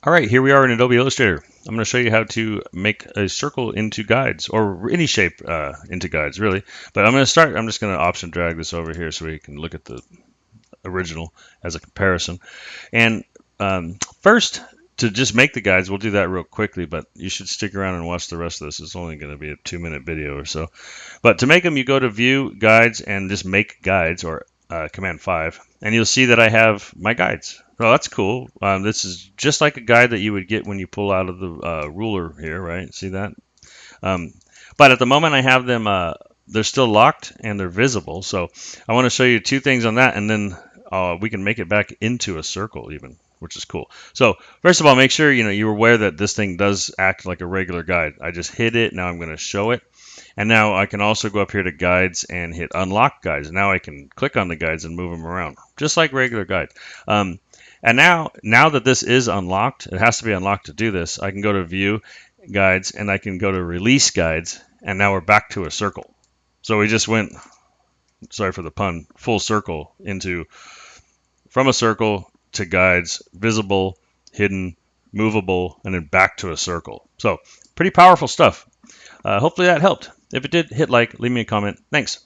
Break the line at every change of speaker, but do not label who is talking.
All right, here we are in Adobe Illustrator. I'm going to show you how to make a circle into guides, or any shape into guides, really. But I'm just going to option drag this over here so we can look at the original as a comparison. And first, to just make the guides, we'll do that real quickly, but you should stick around and watch the rest of this. It's only going to be a 2-minute video or so. But to make them, you go to View, Guides, and just Make Guides, or Command 5, and you'll see that I have my guides. Oh, that's cool. This is just like a guide that you would get when you pull out of the ruler here, right? See that? Um, but at the moment, I have them, they're still locked and they're visible. So I want to show you two things on that, and then we can make it back into a circle even, which is cool. So first of all, make sure you're aware that this thing does act like a regular guide. I just hit it. Now I'm going to show it. And now I can also go up here to guides and hit unlock guides. Now I can click on the guides and move them around, just like regular guide. And now that this is unlocked, it has to be unlocked to do this. I can go to View, Guides, and I can go to Release Guides, and now we're back to a circle. So we just went, sorry for the pun, full circle from a circle to guides, visible, hidden, movable, and then back to a circle. So pretty powerful stuff. Hopefully that helped. If it did, hit like, leave me a comment. Thanks.